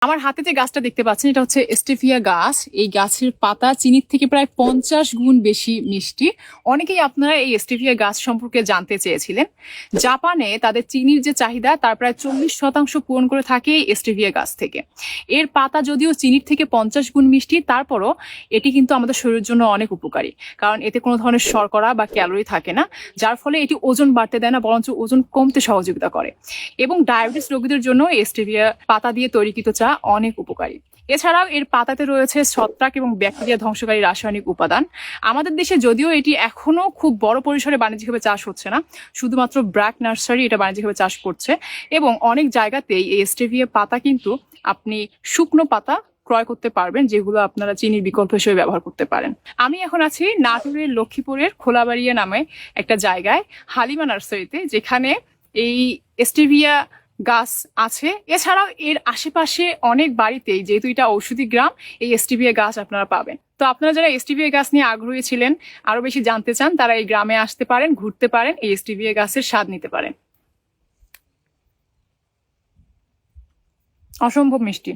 আমার হাতে যে গাছটা দেখতে পাচ্ছেন এটা হচ্ছে স্টেভিয়া গাছ। এই গাছের পাতা চিনির থেকে প্রায় 50 গুণ বেশি মিষ্টি। অনেকেই আপনারা এই স্টেভিয়া গাছ সম্পর্কে জানতে চেয়েছিলেন। জাপানে তাদের চিনির যে চাহিদা তার প্রায় 40% পূরণ করে থাকে এই স্টেভিয়া গাছ থেকে। এর পাতা যদিও চিনির থেকে 50 গুণ মিষ্টি, তারপরও এটি কিন্তু আমাদের শরীরের জন্য অনেক উপকারী, কারণ এতে কোনো ধরনের শর্করা বা ক্যালোরি থাকে না, যার ফলে এটি ওজন বাড়তে দেয় না, বরঞ্চ ওজন কমতে সহযোগিতা করে। এবং ডায়াবেটিস রোগীদের জন্য এই স্টেভিয়া পাতা দিয়ে তৈরিকৃত চা অনেক উপকারী। এছাড়াও এর পাতাতে রয়েছে ছত্রাক এবং ব্যাকটেরিয়া ধ্বংসকারী রাসায়নিক উপাদান। আমাদের দেশে যদিও এটি এখনো খুব বড় পরিসরে বাণিজ্যিকভাবে চাষ হচ্ছে না, শুধুমাত্র ব্র্যাক নার্সারি এটা বাণিজ্যিকভাবে চাষ করছে। এবং অনেক জায়গাতেই এই স্টেভিয়া পাতা কিন্তু আপনি শুকনো পাতা ক্রয় করতে পারবেন, যেগুলো আপনারা চিনির বিকল্প হিসেবে ব্যবহার করতে পারেন। আমি এখন আছি নাটোরের লক্ষ্মীপুরের খোলাবাড়িয়া নামে একটা জায়গায়, হালিমা নার্সারিতে, যেখানে এই স্টেভিয়া গাছ আছে। এছাড়াও এর আশেপাশে অনেক বাড়িতেই, যেহেতু এটা ঔষধি গ্রাম, এই স্টেভিয়া গাছ আপনারা পাবেন। তো আপনারা যারা স্টেভিয়া গাছ নিয়ে আগ্রহী ছিলেন, আরো বেশি জানতে চান, তারা এই গ্রামে আসতে পারেন, ঘুরতে পারেন, এই স্টেভিয়া গাছের স্বাদ নিতে পারেন। অসম্ভব মিষ্টি।